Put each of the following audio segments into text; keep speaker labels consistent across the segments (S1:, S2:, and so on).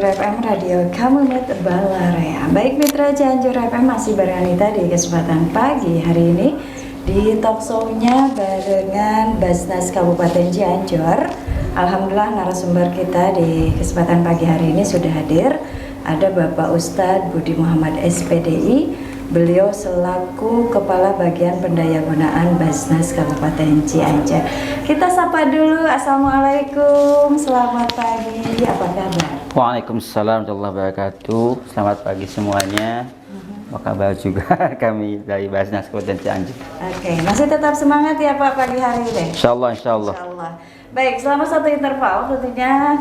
S1: FM Radio Kamunet Balarea. Baik mitra Cianjur FM, masih bareng Anita di kesempatan pagi hari ini di talkshow-nya barengan Basnas Kabupaten Cianjur. Alhamdulillah narasumber kita di kesempatan pagi hari ini sudah hadir. Ada Bapak Ustadz Budi Muhammad SPDI. Beliau selaku Kepala Bagian Pendayagunaan Basnas Kabupaten Cianjur. Kita sapa dulu. Assalamualaikum, selamat pagi, apa kabar?
S2: Waalaikumsalam warahmatullahi wabarakatuh. Selamat pagi semuanya. Apa kabar juga kami dari Basnas Kabupaten Cianjur.
S1: Oke, masih tetap semangat ya Pak pagi hari ini?
S2: Insyaallah, insyaallah.
S1: Insyaallah. Baik, selama satu interval tentunya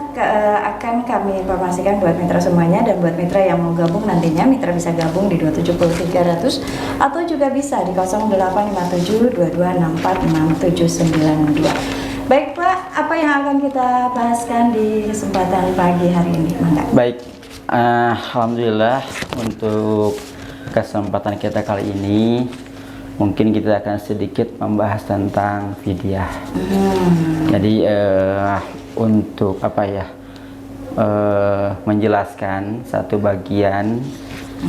S1: akan kami informasikan buat mitra semuanya, dan buat mitra yang mau gabung nantinya mitra bisa gabung di 270-300 atau juga bisa di 0857-2264-6792. Baik Pak, apa yang akan kita bahaskan di kesempatan pagi hari ini? Mangga.
S2: Baik, alhamdulillah untuk kesempatan kita kali ini mungkin kita akan sedikit membahas tentang fidyah. Jadi untuk menjelaskan satu bagian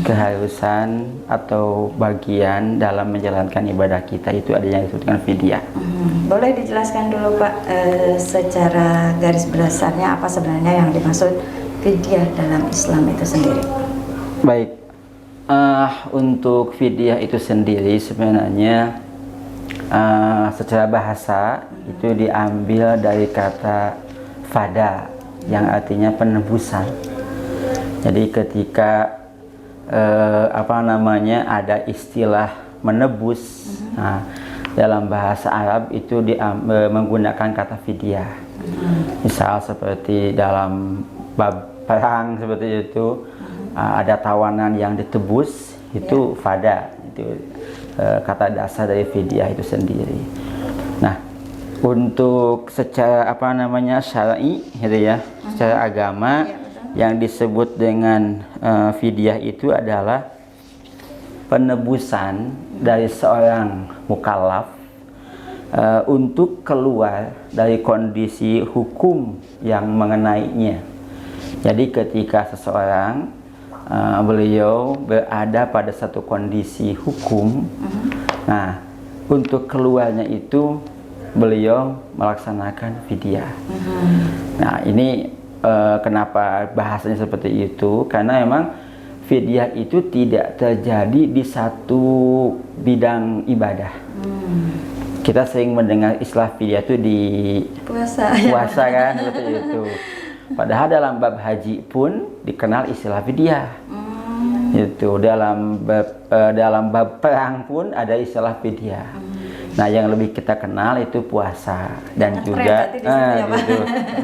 S2: keharusan atau bagian dalam menjalankan ibadah kita, itu ada yang disebut dengan fidyah.
S1: Boleh dijelaskan dulu Pak, secara garis besarnya apa sebenarnya yang dimaksud fidyah dalam Islam itu sendiri?
S2: Baik. Untuk fidyah itu sendiri sebenarnya secara bahasa itu diambil dari kata fada yang artinya penebusan. Jadi ketika ada istilah menebus, dalam bahasa Arab itu menggunakan kata fidyah. Misal seperti dalam bab perang seperti itu, ada tawanan yang ditebus, itu fada, itu kata dasar dari fidyah itu sendiri. Nah, untuk secara syar'i gitu ya, secara agama yang disebut dengan fidyah itu adalah penebusan dari seorang mukallaf untuk keluar dari kondisi hukum yang mengenainya. Jadi ketika seseorang beliau berada pada satu kondisi hukum, nah untuk keluarnya itu beliau melaksanakan fidyah. Nah ini kenapa bahasanya seperti itu, karena memang fidyah itu tidak terjadi di satu bidang ibadah. Kita sering mendengar istilah fidyah itu di puasa kan, seperti itu. Padahal dalam bab haji pun dikenal istilah fidyah. Itu dalam bab perang pun ada istilah fidyah. Nah, yang lebih kita kenal itu puasa dan juga gitu.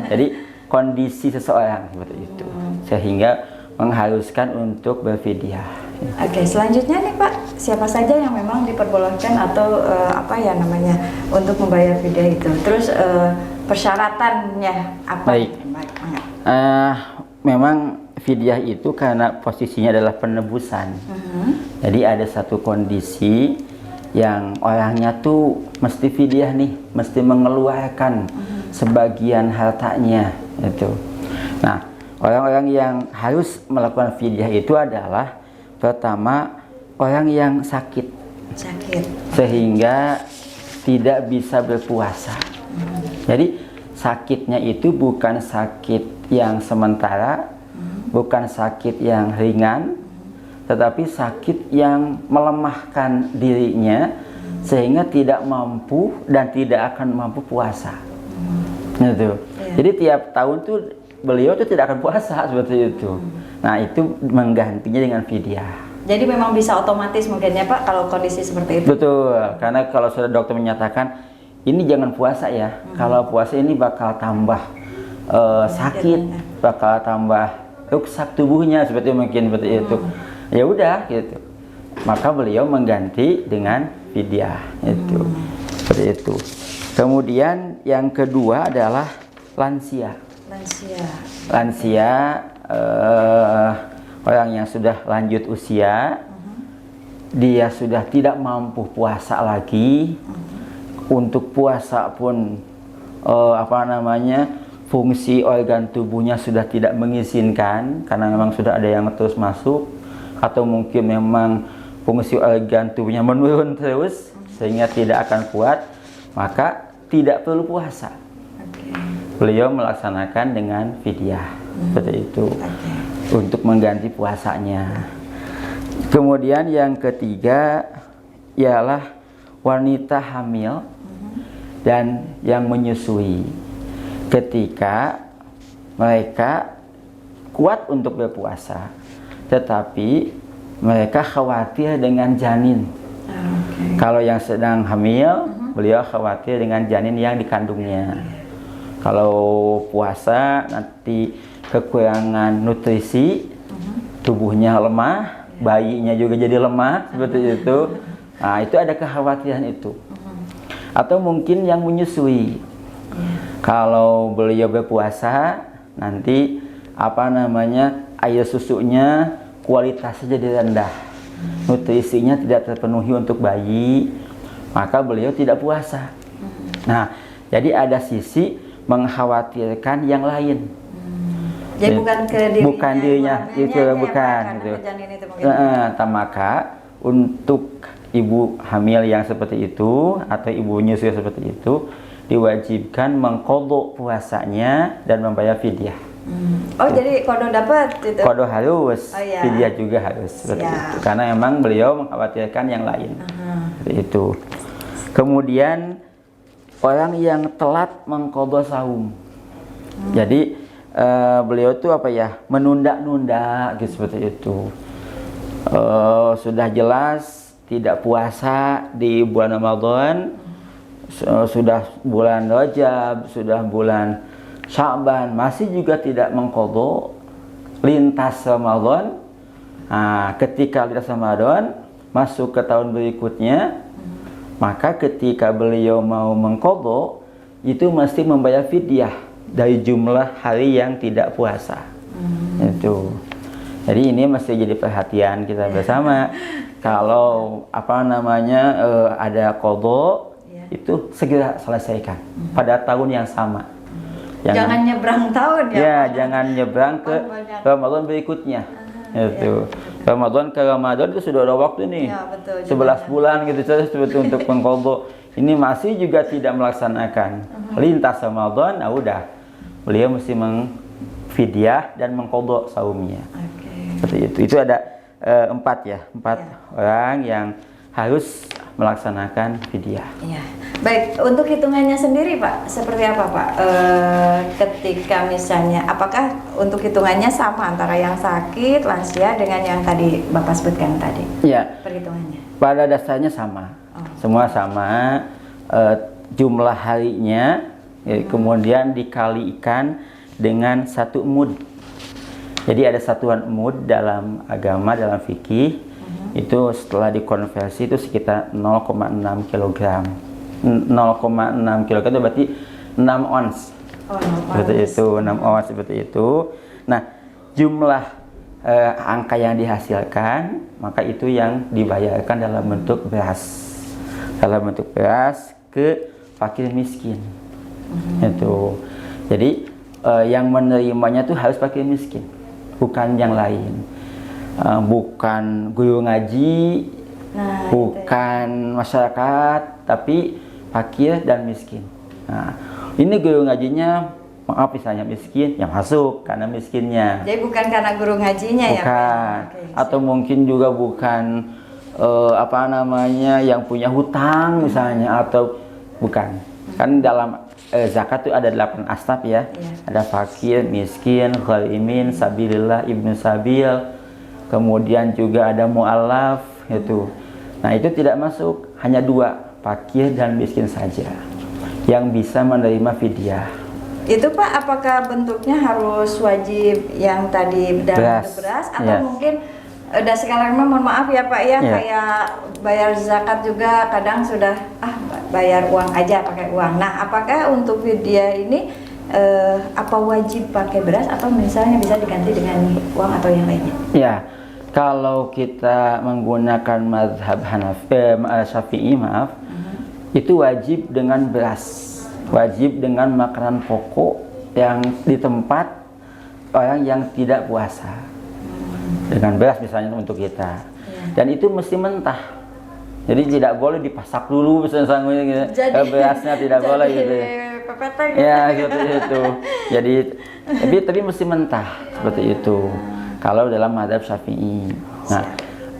S2: Jadi kondisi seseorang seperti itu sehingga mengharuskan untuk berfidyah.
S1: Oke, selanjutnya nih Pak, siapa saja yang memang diperbolehkan atau untuk membayar fidyah itu? Terus persyaratannya apa?
S2: Baik. Memang fidyah itu karena posisinya adalah penebusan. Jadi ada satu kondisi yang orangnya tuh mesti fidyah nih, mesti mengeluarkan sebagian hartanya itu. Nah, orang-orang yang harus melakukan fidyah itu adalah pertama orang yang sakit sehingga tidak bisa berpuasa. Jadi sakitnya itu bukan sakit yang sementara, bukan sakit yang ringan, tetapi sakit yang melemahkan dirinya sehingga tidak mampu dan tidak akan mampu puasa. Gitu. Jadi tiap tahun tuh beliau tuh tidak akan puasa seperti itu. Nah, itu menggantinya dengan fidyah.
S1: Jadi memang bisa otomatis mungkin ya Pak kalau kondisi seperti itu.
S2: Betul, karena kalau sudah dokter menyatakan ini jangan puasa ya, kalau puasa ini bakal tambah sakit, bakal tambah rusak tubuhnya seperti itu. Ya udah gitu. Maka beliau mengganti dengan fidyah itu. Seperti itu. Kemudian yang kedua adalah lansia. Orang yang sudah lanjut usia, dia sudah tidak mampu puasa lagi. Untuk puasa pun fungsi organ tubuhnya sudah tidak mengizinkan karena memang sudah ada yang terus masuk, atau mungkin memang fungsi organ tubuhnya menurun terus sehingga tidak akan kuat, maka tidak perlu puasa. Beliau melaksanakan dengan fidyah seperti itu untuk mengganti puasanya. Kemudian yang ketiga ialah wanita hamil dan yang menyusui. Ketika mereka kuat untuk berpuasa, tetapi mereka khawatir dengan janin. Kalau yang sedang hamil, beliau khawatir dengan janin yang dikandungnya. Kalau puasa nanti kekurangan nutrisi, tubuhnya lemah, bayinya juga jadi lemah, seperti itu. Nah, itu ada kekhawatiran itu. Atau mungkin yang menyusui. Kalau beliau berpuasa, nanti air susunya kualitasnya jadi rendah, nutrisinya tidak terpenuhi untuk bayi, maka beliau tidak puasa. Nah, jadi ada sisi mengkhawatirkan yang lain.
S1: Jadi bukan dirinya
S2: itu bukan gitu. Maka untuk ibu hamil yang seperti itu atau ibu nyusui seperti itu diwajibkan mengqadha puasanya dan membayar fidyah.
S1: Oh, jadi qadha dapat itu.
S2: Qadha harus, fidyah juga harus seperti itu. Karena memang beliau mengkhawatirkan yang lain. Seperti itu. Kemudian orang yang telat mengqadha saum. Jadi beliau itu menunda-nunda gitu, seperti itu. Sudah jelas tidak puasa di bulan Ramadan, sudah bulan Rajab, sudah bulan Sya'ban, masih juga tidak mengqadha lintas Ramadan. Nah, ketika lintas Ramadan masuk ke tahun berikutnya, maka ketika beliau mau mengqadha itu mesti membayar fidyah dari jumlah hari yang tidak puasa. Itu. Jadi ini mesti jadi perhatian kita bersama. Kalau ada qadha, itu segera selesaikan pada tahun yang sama.
S1: Jangan nyebrang tahun ya.
S2: Ya, jangan nyebrang ke Ramadan berikutnya. Itu. Ramadan ke Ramadan itu sudah ada waktu nih.
S1: Ya, betul,
S2: 11 bulan gitu saja seperti untuk mengqadha. Ini masih juga tidak melaksanakan lintas Ramadan, udah. Beliau mesti mengfidyah dan mengqadha saumnya. Seperti itu. Itu ada 4 orang yang harus melaksanakan fidyah.
S1: Iya. Baik, untuk hitungannya sendiri Pak, seperti apa Pak? Ketika misalnya, apakah untuk hitungannya sama antara yang sakit, lansia dengan yang tadi Bapak sebutkan tadi?
S2: Iya.
S1: Perhitungannya?
S2: Pada dasarnya sama. Semua sama. Jumlah harinya, kemudian dikalikan dengan 1 mud. Jadi ada satuan mud dalam agama, dalam fikih. Itu setelah dikonversi itu sekitar 0,6 kg. 0,6 kg itu berarti 6 ons. Seperti itu, 6 ons seperti itu. Nah, jumlah angka yang dihasilkan, maka itu yang dibayarkan dalam bentuk beras. Dalam bentuk beras ke fakir miskin. Itu. Jadi yang menerimanya itu harus fakir miskin, bukan yang lain. Bukan guru ngaji, bukan masyarakat, tapi fakir dan miskin. Nah, ini guru ngajinya, maaf misalnya miskin, yang masuk karena miskinnya.
S1: Jadi bukan karena guru ngajinya
S2: bukan.
S1: Ya?
S2: Atau mungkin juga bukan yang punya hutang misalnya, atau bukan. Kan dalam zakat itu ada 8 asnaf ya. Ada fakir, miskin, gharimin, sabilillah, ibnu sabil. Kemudian juga ada mu'allaf itu. Nah, itu tidak masuk, hanya 2, fakir dan miskin saja yang bisa menerima fidyah.
S1: Itu Pak, apakah bentuknya harus wajib yang tadi dalam beras atau mungkin udah sekarang mohon maaf ya Pak ya, kayak bayar zakat juga kadang sudah bayar uang aja, pakai uang. Nah, apakah untuk fidyah ini apa wajib pakai beras atau misalnya bisa diganti dengan uang atau yang lainnya? Ya.
S2: Kalau kita menggunakan mazhab Syafi'i, itu wajib dengan beras, wajib dengan makanan pokok yang di tempat orang yang tidak puasa dengan beras misalnya untuk kita, dan itu mesti mentah, jadi tidak boleh dipasak dulu misalnya gitu. Berasnya tidak boleh gitu ya, seperti itu. Jadi tapi mesti mentah seperti itu kalau dalam mazhab Syafi'i. Nah,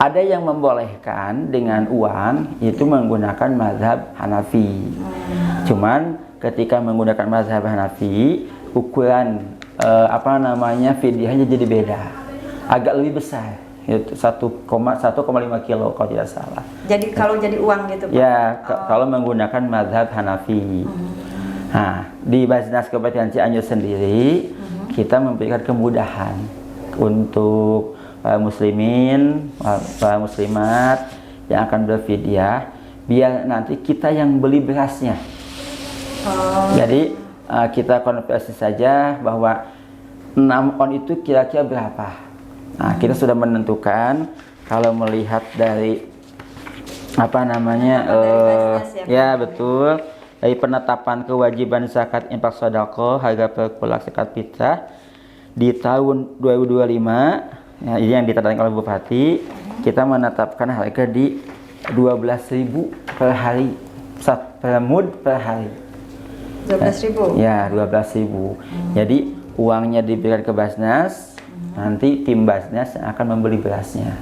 S2: ada yang membolehkan dengan uang itu menggunakan mazhab Hanafi. Cuman ketika menggunakan mazhab Hanafi, ukuran fidyahnya jadi beda, agak lebih besar, itu 1,5 kilo kalau tidak salah.
S1: Jadi kalau jadi uang gitu Pak?
S2: Ya, kalau menggunakan mazhab Hanafi. Nah, di Basnas Kabupaten Cianjur sendiri kita memberikan kemudahan untuk para muslimin, para muslimat yang akan berfidyah, biar nanti kita yang beli berasnya. Jadi kita konversi saja bahwa 6 on itu kira-kira berapa. Nah, kita sudah menentukan kalau melihat dari ya betul, dari penetapan kewajiban zakat infak sedekah harga per kulak zakat fitrah di tahun 2025, ya, ini yang ditetapkan oleh Bupati, kita menetapkan harga di 12.000 per hari, per mud per hari.
S1: 12.000?
S2: Ya, 12.000. Jadi uangnya diberikan ke Basnas, nanti tim Basnas akan membeli berasnya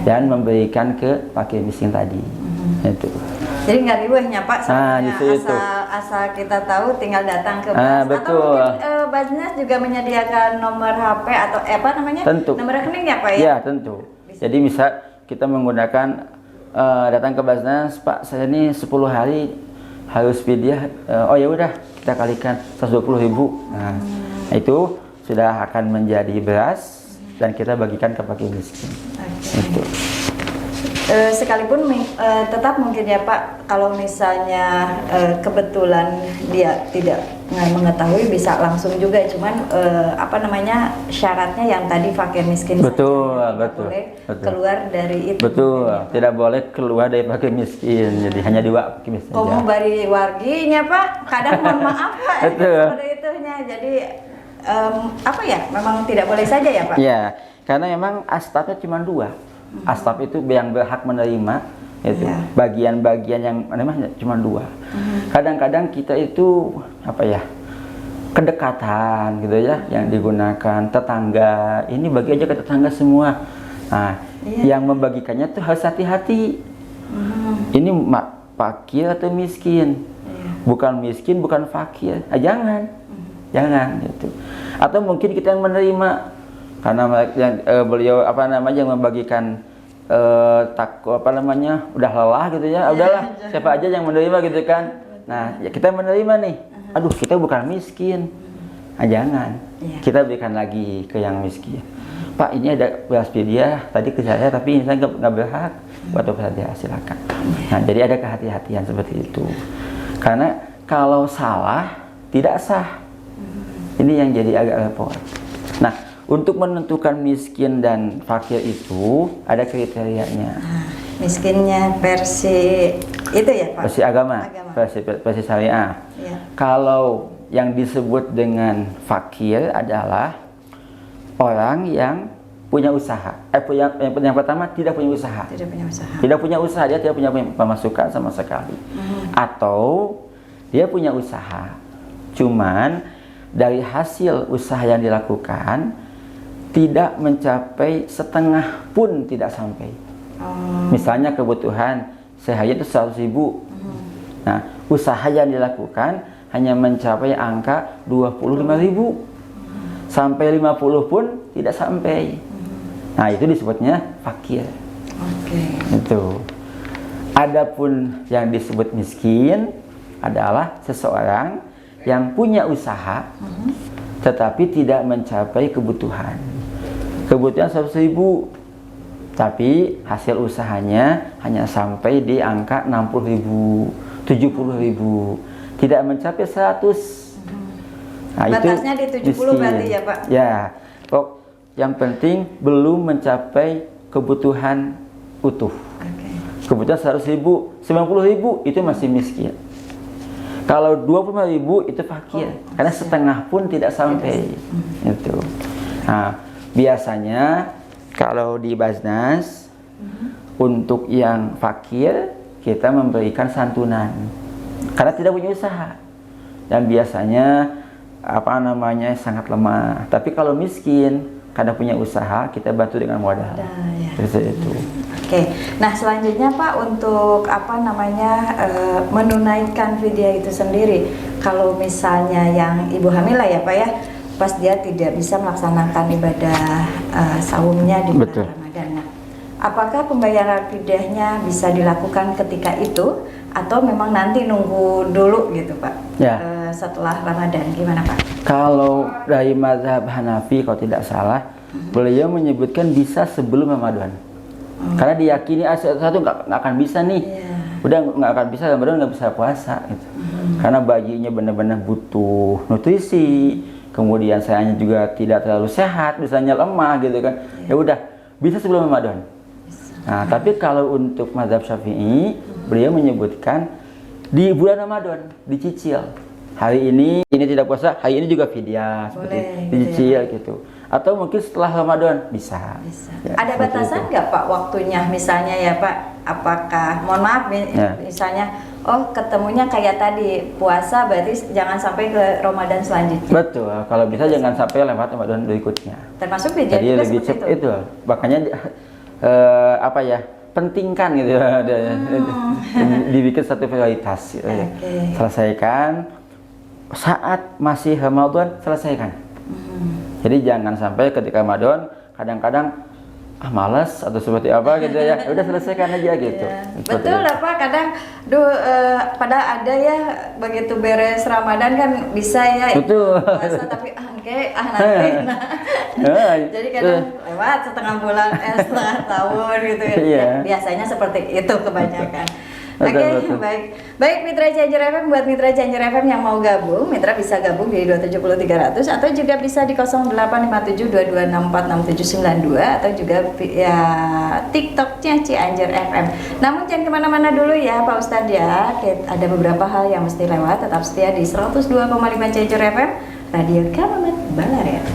S2: dan memberikan ke fakir miskin tadi. Itu.
S1: Jadi nggak riwehnya Pak, asal kita tahu tinggal datang ke Basnas.
S2: Betul.
S1: Atau mungkin Basnas juga menyediakan nomor HP atau
S2: tentu.
S1: nomor rekening ya Pak ya?
S2: Ya tentu. Jadi bisa kita menggunakan datang ke Basnas, Pak saya ini 10 hari harus fidyah, oh ya udah kita kalikan 120.000. Nah, itu sudah akan menjadi beras dan kita bagikan ke fakir miskin. Itu.
S1: Sekalipun tetap mungkin ya Pak, kalau misalnya kebetulan dia tidak mengetahui bisa langsung juga, cuman syaratnya yang tadi fakir miskin
S2: betul,
S1: saja,
S2: betul,
S1: boleh
S2: betul.
S1: keluar dari itu.
S2: Betul, ya, tidak boleh keluar dari fakir miskin, jadi hanya dua fakir miskin.
S1: Kamu bari warginya Pak, kadang mohon maaf Pak, seperti itunya. Jadi memang tidak boleh saja ya Pak?
S2: Ya, karena memang astafnya cuma 2. Astaf itu yang berhak menerima itu bagian-bagian yang menerima cuma 2. Kadang-kadang kita itu kedekatan gitu ya yang digunakan, tetangga ini bagi aja ke tetangga semua. Nah, yang membagikannya tuh harus hati-hati. Ini fakir atau miskin? Bukan miskin, bukan fakir. Jangan gitu. Atau mungkin kita yang menerima karena beliau yang membagikan udah lelah gitu ya, udahlah siapa aja yang menerima gitu kan. Nah, ya kita menerima nih, aduh kita bukan miskin, jangan, kita berikan lagi ke yang miskin. Pak ini ada beras fidyah tadi ke saya tapi saya nggak berhak, buat saya silakan. Nah, jadi ada kehati-hatian seperti itu, karena kalau salah tidak sah, ini yang jadi agak repot. Nah, untuk menentukan miskin dan fakir itu ada kriterianya.
S1: Miskinnya versi itu ya Pak?
S2: Versi agama. Versi syariah. Ya. Kalau yang disebut dengan fakir adalah orang yang punya usaha. Yang pertama tidak punya usaha. Tidak punya usaha, dia tidak punya pemasukan sama sekali. Atau dia punya usaha, cuman dari hasil usaha yang dilakukan tidak mencapai setengah pun tidak sampai. Misalnya kebutuhan sehari itu 100.000. Nah, usaha yang dilakukan hanya mencapai angka 25.000. Sampai 50 pun tidak sampai. Nah, itu disebutnya fakir. Itu. Adapun yang disebut miskin adalah seseorang yang punya usaha tetapi tidak mencapai kebutuhan 100.000, tapi hasil usahanya hanya sampai di angka 60.000, 70.000, tidak mencapai 100. Nah,
S1: batasnya di 70 berarti ya Pak?
S2: Ya, yang penting belum mencapai kebutuhan utuh. Kebutuhan 100.000, 90.000 itu masih miskin. Kalau 25.000 itu fakir, karena setengah pun tidak sampai. Itu. Nah, biasanya kalau di Basnas untuk yang fakir kita memberikan santunan karena tidak punya usaha dan biasanya sangat lemah. Tapi kalau miskin karena punya usaha kita bantu dengan modal. Seperti itu.
S1: Oke. Nah, selanjutnya Pak, untuk menunaikan fidyah itu sendiri, kalau misalnya yang ibu hamil lah ya Pak ya, pas dia tidak bisa melaksanakan ibadah saumnya di bulan Ramadan. Nah, apakah pembayaran fidyahnya bisa dilakukan ketika itu atau memang nanti nunggu dulu gitu Pak?
S2: Ya.
S1: Setelah Ramadan gimana Pak?
S2: Kalau dari mazhab Hanafi kalau tidak salah, beliau menyebutkan bisa sebelum Ramadan. Karena diyakini satu nggak akan bisa nih. Udah nggak akan bisa Ramadan, nggak bisa puasa gitu. Karena bayinya benar-benar butuh nutrisi. Kemudian sayanya juga tidak terlalu sehat, misalnya lemah gitu kan. Ya udah, bisa sebelum Ramadan. Nah, tapi kalau untuk mazhab Syafi'i, beliau menyebutkan di bulan Ramadan dicicil. Hari ini tidak puasa, hari ini juga fidyah, seperti dicicil gitu. Atau mungkin setelah Ramadan bisa.
S1: Ya, ada batasan nggak Pak waktunya? Misalnya ya Pak, apakah mohon maaf misalnya ketemunya kayak tadi puasa berarti jangan sampai ke Ramadan selanjutnya.
S2: Betul, kalau bisa jangan sampai lewat Ramadan berikutnya.
S1: Termasuk fidyah
S2: jadi
S1: juga
S2: lebih
S1: seperti
S2: itu. Makanya pentingkan gitu dibikin satu prioritas gitu, selesaikan saat masih Ramadan, selesaikan. Jadi jangan sampai ketika Ramadan kadang-kadang malas atau seperti apa gitu ya. Udah selesaikan aja gitu.
S1: Betul lah Pak, kadang pada ada ya begitu beres Ramadan kan bisa ya puasa tapi nanti. Jadi kadang lewat setengah bulan setengah tahun gitu ya. Biasanya seperti itu kebanyakan. Oke, baik Mitra Cianjur FM, buat Mitra Cianjur FM yang mau gabung, Mitra bisa gabung di 270-300 atau juga bisa di 085722646792 atau juga ya TikToknya Cianjur FM. Namun jangan kemana-mana dulu ya Pak Ustadz ya, ada beberapa hal yang mesti lewat, tetap setia di 102,5 Cianjur FM, Radio Kamemet Balarea.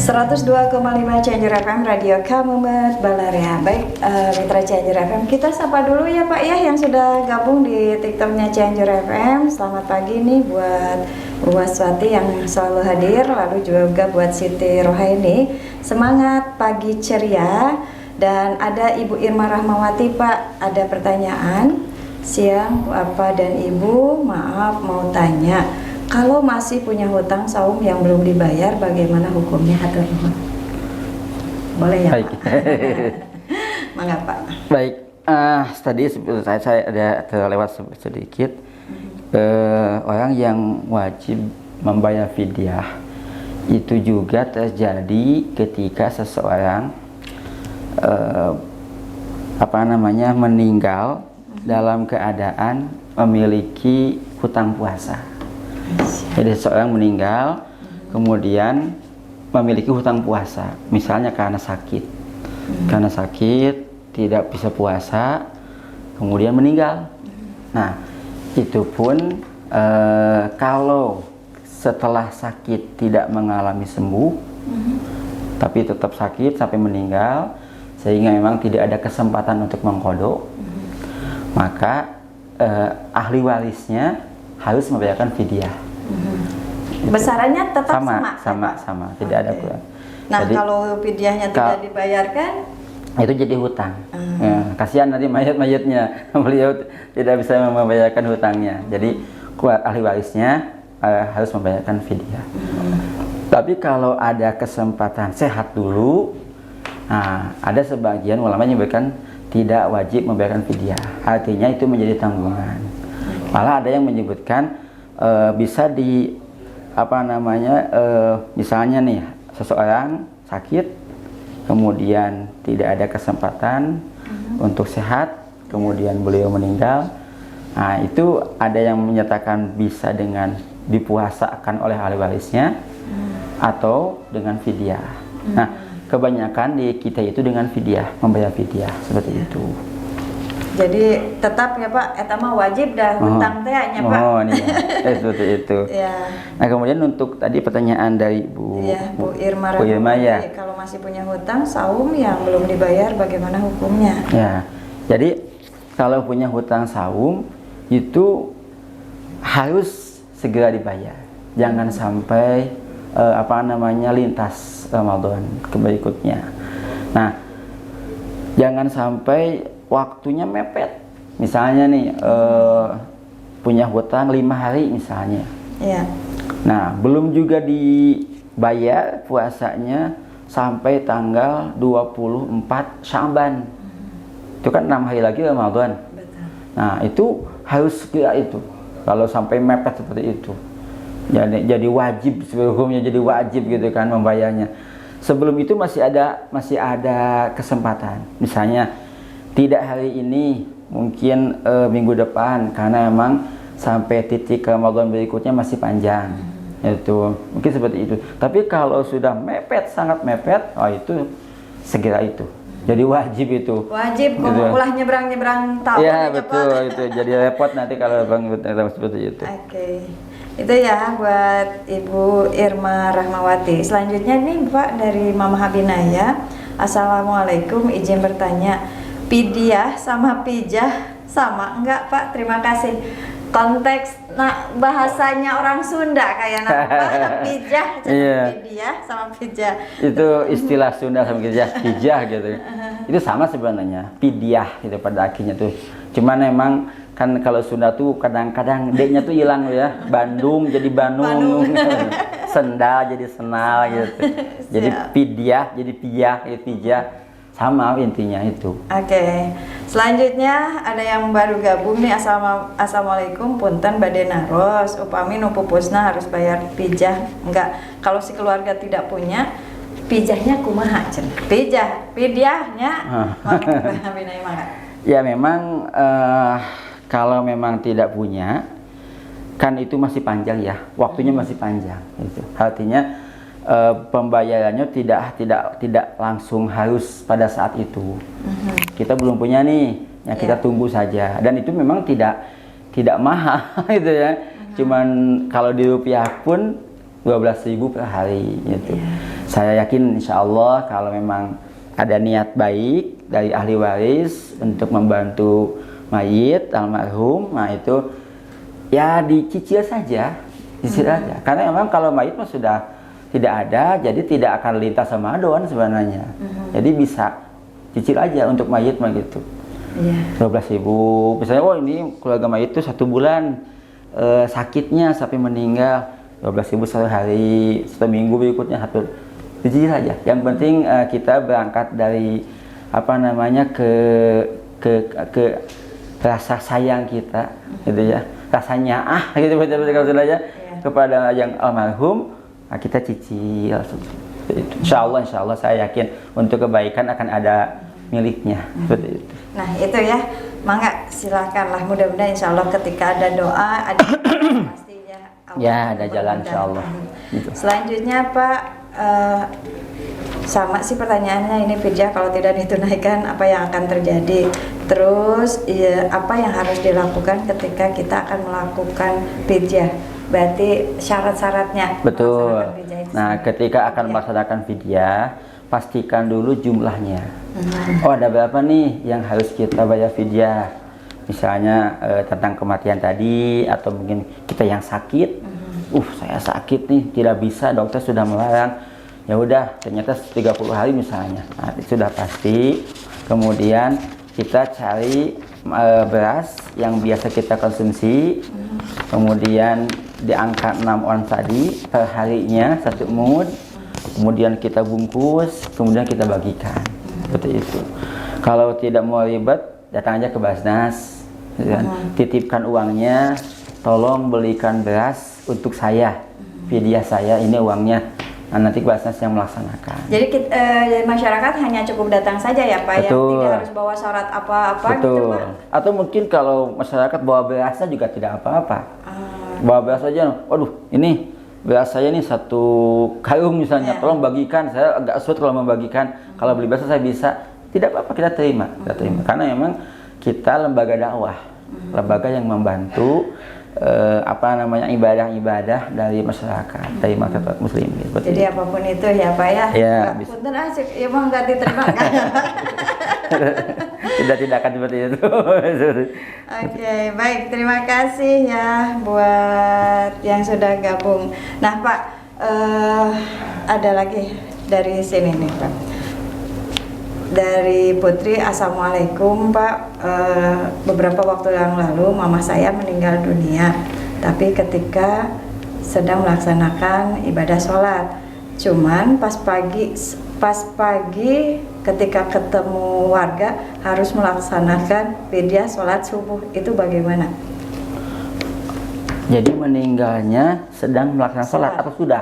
S1: 102,5 Cianjur FM, Radio Kamemet Balarea. Baik, Mitra Cianjur FM, kita sapa dulu ya Pak ya yang sudah gabung di TikToknya Cianjur FM. Selamat pagi nih buat Waswati yang selalu hadir, lalu juga buat Siti Rohaini. Semangat pagi ceria. Dan ada Ibu Irma Rahmawati Pak, ada pertanyaan. Siang Bapak dan Ibu, maaf mau tanya, kalau masih punya hutang saum yang belum dibayar, bagaimana hukumnya? Hatur nuhun. Boleh ya Pak? Mangga Pak.
S2: Baik, tadi saya ada terlewat sedikit. Orang yang wajib membayar fidyah itu juga terjadi ketika seseorang meninggal dalam keadaan memiliki hutang puasa. Jadi seorang meninggal kemudian memiliki hutang puasa, misalnya karena sakit, tidak bisa puasa, kemudian meninggal. Nah, itu pun kalau setelah sakit tidak mengalami sembuh, tapi tetap sakit sampai meninggal, sehingga memang tidak ada kesempatan untuk mengqadha, maka ahli warisnya harus membayarkan fidyah.
S1: Besarannya tetap
S2: sama, tidak ada kurang.
S1: Nah, jadi, kalau fidyahnya tidak dibayarkan,
S2: itu jadi hutang. Ya, kasihan nanti mayat-mayatnya, beliau tidak bisa membayarkan hutangnya. Jadi ahli warisnya harus membayarkan fidyah. Tapi kalau ada kesempatan sehat dulu, ada sebagian ulama menyebutkan tidak wajib membayarkan fidyah. Artinya itu menjadi tanggungan. Malah ada yang menyebutkan bisa misalnya nih seseorang sakit kemudian tidak ada kesempatan untuk sehat, kemudian beliau meninggal. Nah, itu ada yang menyatakan bisa dengan dipuasakan oleh ahli warisnya atau dengan fidyah. Nah, kebanyakan di kita itu dengan fidyah, membayar fidyah seperti itu.
S1: Jadi tetap ya Pak, eta mah wajib dah hutang teh nya Pak.
S2: Oh, iya. Seperti itu.
S1: Ya.
S2: Nah, kemudian untuk tadi pertanyaan dari
S1: Iya, Bu Irma.
S2: Bu Irma ya.
S1: Kalau masih punya hutang saum yang belum dibayar bagaimana hukumnya?
S2: Ya. Jadi kalau punya hutang saum itu harus segera dibayar. Jangan sampai lintas Ramadan ke berikutnya. Nah, jangan sampai waktunya mepet. Misalnya nih punya hutang 5 hari misalnya.
S1: Iya.
S2: Nah, belum juga dibayar puasanya sampai tanggal 24 Sya'ban. Itu kan 6 hari lagi Ramadan.
S1: Betul.
S2: Nah, itu harus segera itu. Kalau sampai mepet seperti itu. Jadi wajib, hukumnya jadi wajib gitu kan membayarnya. Sebelum itu masih ada kesempatan. Misalnya tidak hari ini, mungkin minggu depan, karena emang sampai titik Ramadan berikutnya masih panjang. Itu mungkin seperti itu. Tapi kalau sudah mepet, sangat mepet, itu segera itu. Jadi wajib itu.
S1: Wajib
S2: gitu.
S1: ulah nyebrang tahun.
S2: Iya betul itu. Jadi repot nanti kalau bang seperti itu.
S1: Oke. Itu ya buat Ibu Irma Rahmawati. Selanjutnya nih Pak dari Mama Habinaya. Assalamualaikum, izin bertanya, pidyah sama pijah sama enggak Pak? Terima kasih. Konteks bahasanya orang Sunda kayak apa? Pijah, pidyah sama pijah.
S2: Itu istilah Sunda sama pijah gitu. Itu sama sebenarnya, pidyah gitu pada akhirnya tuh. Cuman emang kan kalau Sunda tuh kadang-kadang D-nya tuh hilang ya. Bandung jadi Bandung. Sendal jadi senal gitu. Jadi pidyah jadi pijah. Sama intinya itu.
S1: Oke. Selanjutnya ada yang baru gabung nih. Assalamualaikum, punten bade naros upami nu pupusna harus bayar pijah enggak? Kalau si keluarga tidak punya, pijahnya kumaha cen? Pidyahnya
S2: ya memang kalau memang tidak punya kan itu masih panjang ya, waktunya masih panjang itu. Artinya pembayarannya tidak langsung harus pada saat itu. Kita belum punya nih, ya kita tunggu saja. Dan itu memang tidak mahal gitu ya. Cuman kalau di rupiah pun 12.000 per hari gitu. Saya yakin insya Allah kalau memang ada niat baik dari ahli waris untuk membantu mayit almarhum, nah itu ya dicicil saja, Karena memang kalau mayit mah sudah tidak ada, jadi tidak akan lintas Ramadan sebenarnya. Jadi bisa cicil aja untuk mayit mah gitu. 12.000, misalnya ini keluarga mayit itu 1 bulan sakitnya sampai meninggal, 12.000 1 hari, 1 minggu berikutnya 1, cicil saja. Yang penting kita berangkat dari ke rasa sayang kita, gitu ya, rasanya gitu betul-betul aja kepada yang almarhum. Nah, kita cicil itu. Insya Allah saya yakin untuk kebaikan akan ada miliknya seperti itu.
S1: Nah itu ya, mangga silakanlah, mudah-mudahan insya Allah ketika ada doa ada pastinya
S2: ya ada jalan insya Allah. Gitu.
S1: Selanjutnya Pak, sama sih pertanyaannya ini, pidyah kalau tidak ditunaikan apa yang akan terjadi? Terus apa yang harus dilakukan ketika kita akan melakukan pidyah? Berarti syarat-syaratnya.
S2: Betul. Nah, ketika akan melaksanakan fidyah, pastikan dulu jumlahnya. Oh, ada berapa nih yang harus kita bayar fidyah? Misalnya tentang kematian tadi, atau mungkin kita yang sakit. Saya sakit nih, tidak bisa, dokter sudah melarang. Ya udah, ternyata 30 hari misalnya. Nah, itu sudah pasti. Kemudian kita cari beras yang biasa kita konsumsi. Kemudian di angka 6 on tadi per harinya 1 mud, kemudian kita bungkus, kemudian kita bagikan seperti itu. Kalau tidak mau ribet, datang aja ke Basnas, titipkan uangnya, tolong belikan beras untuk saya, fidyah saya, ini uangnya. Nah, nanti Basnas yang melaksanakan.
S1: Jadi masyarakat hanya cukup datang saja ya Pak, yang tidak harus bawa syarat apa-apa gitu Pak?
S2: Atau mungkin kalau masyarakat bawa berasnya juga tidak apa-apa. Bawa beras aja, waduh ini beras saya nih 1 karung misalnya, tolong bagikan, saya agak sulit kalau membagikan, kalau beli beras saya bisa, tidak apa-apa, kita terima. Karena memang kita lembaga dakwah, lembaga yang membantu ibadah-ibadah dari masyarakat, dari masyarakat muslim.
S1: Jadi apapun itu ya Pak ya.
S2: Ya,
S1: punten asik, ya mau nggak diterima kan?
S2: Tidak akan seperti itu.
S1: Oke, baik, terima kasih ya buat yang sudah gabung. Nah Pak, ada lagi dari sini nih Pak. Dari Putri, Assalamualaikum Pak. Beberapa waktu yang lalu mama saya meninggal dunia, tapi ketika sedang melaksanakan ibadah sholat. Cuman pas pagi ketika ketemu warga harus melaksanakan fidyah sholat subuh, itu bagaimana?
S2: Jadi meninggalnya sedang melaksanakan sholat atau sudah?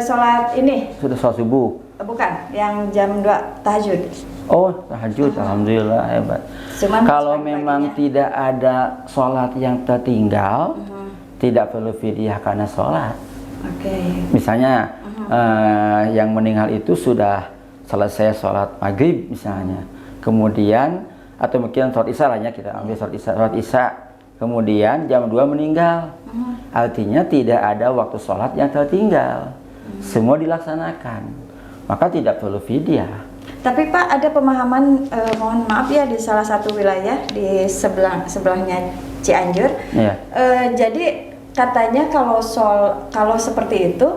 S1: Sholat ini?
S2: Sudah sholat subuh?
S1: Bukan, yang jam 2 tahajud.
S2: Oh, tahajud, alhamdulillah, hebat.
S1: Cuman
S2: kalau memang tidak ada sholat yang tertinggal, tidak perlu fidyah karena sholat. Misalnya yang meninggal itu sudah selesai sholat maghrib misalnya, kemudian atau mungkin sholat isya lah ya, kita ambil sholat isya, kemudian jam 2 meninggal, artinya tidak ada waktu sholat yang tertinggal, semua dilaksanakan, maka tidak perlu fidyah.
S1: Tapi Pak, ada pemahaman, mohon maaf ya, di salah satu wilayah di sebelahnya Cianjur, jadi katanya kalau seperti itu,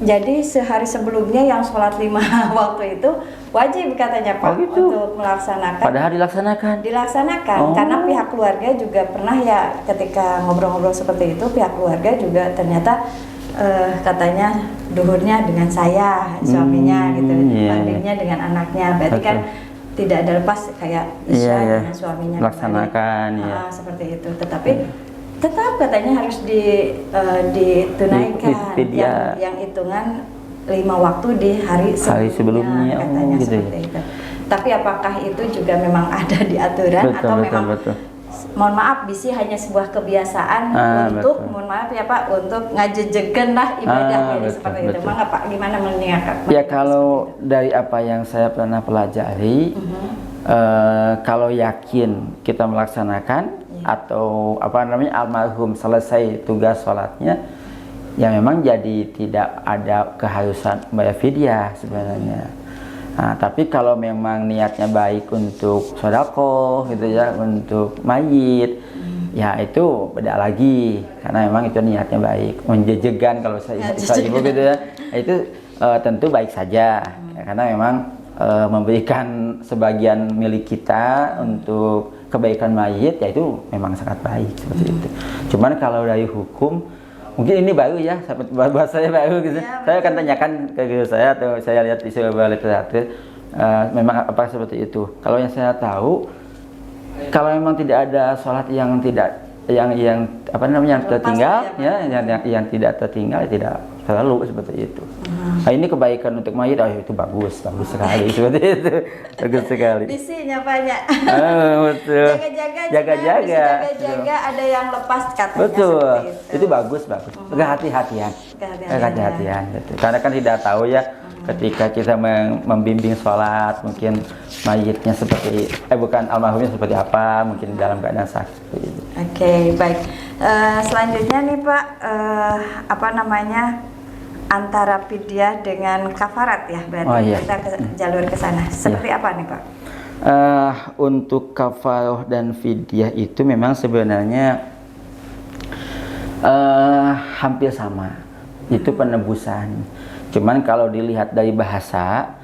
S1: jadi sehari sebelumnya yang sholat 5 waktu itu wajib katanya Pak, untuk melaksanakan.
S2: Padahal dilaksanakan.
S1: Karena pihak keluarga juga pernah ya, ketika ngobrol-ngobrol seperti itu, pihak keluarga juga ternyata katanya duhurnya dengan saya, suaminya gitu, maghribnya dengan anaknya, berarti kan tidak ada lepas kayak isya dengan suaminya
S2: laksanakan
S1: seperti itu, tetapi tetap katanya harus ditunaikan yang hitungan 5 waktu di hari sebelumnya katanya
S2: gitu
S1: seperti itu. Tapi apakah itu juga memang ada di aturan atau memang mohon maaf bisi hanya sebuah kebiasaan untuk mohon maaf ya Pak, untuk ngajejegan lah ibadah seperti itu. Maka Pak, gimana mengingatkan?
S2: Ya, kalau dari apa yang saya pernah pelajari, kalau yakin kita melaksanakan atau almarhum selesai tugas sholatnya, ya memang jadi tidak ada keharusan bayar fidyah sebenarnya. Nah, tapi kalau memang niatnya baik untuk sedekah gitu ya, untuk mayit, ya itu beda lagi, karena memang itu niatnya baik, menjejegan kalau saya ibu gitu ya, itu tentu baik saja, karena memang memberikan sebagian milik kita untuk kebaikan mayit, ya itu memang sangat baik seperti itu. Cuman kalau dari hukum, mungkin ini baru ya, buat saya baru gitu. Saya akan tanyakan ke guru saya atau saya lihat di sebuah literatur, memang apa seperti itu. Kalau yang saya tahu, kalau memang tidak ada sholat yang tertinggal, yang tidak tertinggal, ya tidak selalu seperti itu. Nah, ini kebaikan untuk mayit, itu bagus sekali seperti itu, bagus sekali.
S1: Visinya banyak.
S2: Betul. Jaga-jaga.
S1: Ada yang lepas katanya.
S2: Betul.
S1: Seperti
S2: itu bagus. Kehati-hatian. Gitu. Karena kan tidak tahu ya, ketika kita membimbing sholat, mungkin mayitnya seperti bukan almarhumnya seperti apa, mungkin dalam keadaan sakit.
S1: Oke, baik. Selanjutnya nih Pak, antara fidyah dengan kafarat ya, berarti kita jalur ke sana. Seperti apa nih Pak?
S2: Untuk kafarah dan fidyah itu memang sebenarnya hampir sama, itu penebusan. Cuman kalau dilihat dari bahasa,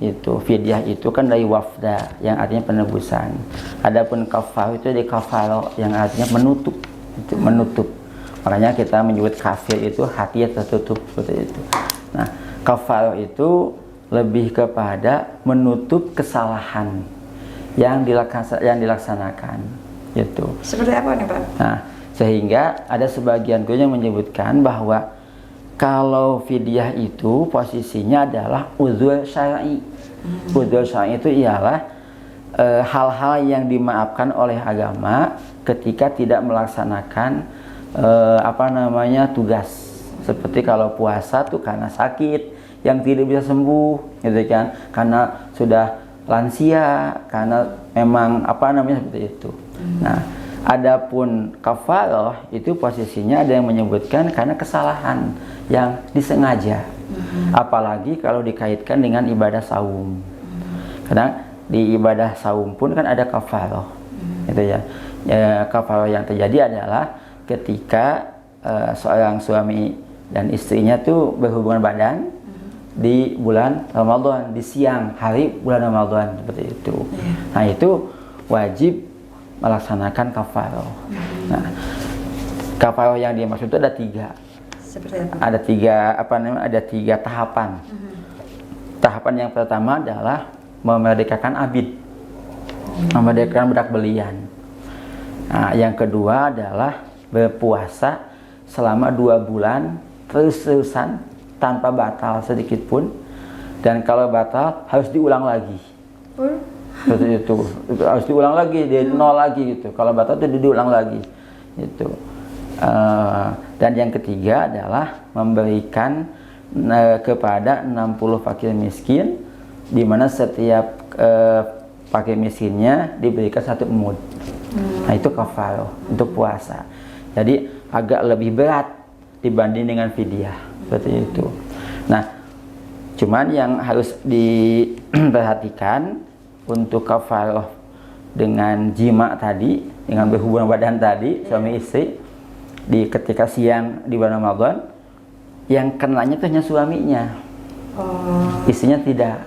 S2: itu fidyah itu kan dari wafda yang artinya penebusan. Adapun kafarah itu dari kafarah yang artinya menutup, itu menutup. Makanya kita menyebut kafir itu hatinya tertutup seperti itu. Nah, kafarah itu lebih kepada menutup kesalahan yang dilaksanakan, gitu.
S1: Seperti apa nih Pak?
S2: Nah, sehingga ada sebagian guru yang menyebutkan bahwa kalau fidyah itu posisinya adalah uzur syar'i. Uzur syar'i itu ialah hal-hal yang dimaafkan oleh agama ketika tidak melaksanakan tugas. Seperti kalau puasa tuh karena sakit yang tidak bisa sembuh, gitu kan, karena sudah lansia, karena memang apa namanya seperti itu. Nah, adapun kafaroh itu posisinya ada yang menyebutkan karena kesalahan yang disengaja. Apalagi kalau dikaitkan dengan ibadah saum. Karena di ibadah saum pun kan ada kafaroh. Gitu ya. Kafaroh yang terjadi adalah ketika seorang suami dan istrinya tuh berhubungan badan di bulan Ramadan, di siang hari bulan Ramadan seperti itu. Nah, itu wajib melaksanakan kafaroh. Nah, kafaroh yang dimaksud itu ada 3.
S1: Seperti apa?
S2: Ada tiga tahapan. Tahapan yang pertama adalah memerdekakan abid, memerdekakan budak belian. Nah, yang kedua adalah berpuasa selama 2 bulan terus-terusan tanpa batal sedikit pun, dan kalau batal harus diulang lagi. Seperti itu, harus diulang lagi, dari nol lagi gitu. Kalau batal itu diulang lagi gitu. Dan yang ketiga adalah memberikan kepada 60 fakir miskin, di mana setiap fakir miskinnya diberikan 1 mud. Nah, itu kafaroh untuk puasa. Jadi agak lebih berat dibanding dengan fidyah seperti itu. Nah, cuman yang harus diperhatikan untuk kafaroh dengan jima tadi, dengan berhubungan badan tadi, suami istri, di ketika siang di bulan Ramadan, yang kenanya itu hanya suaminya. Istrinya tidak.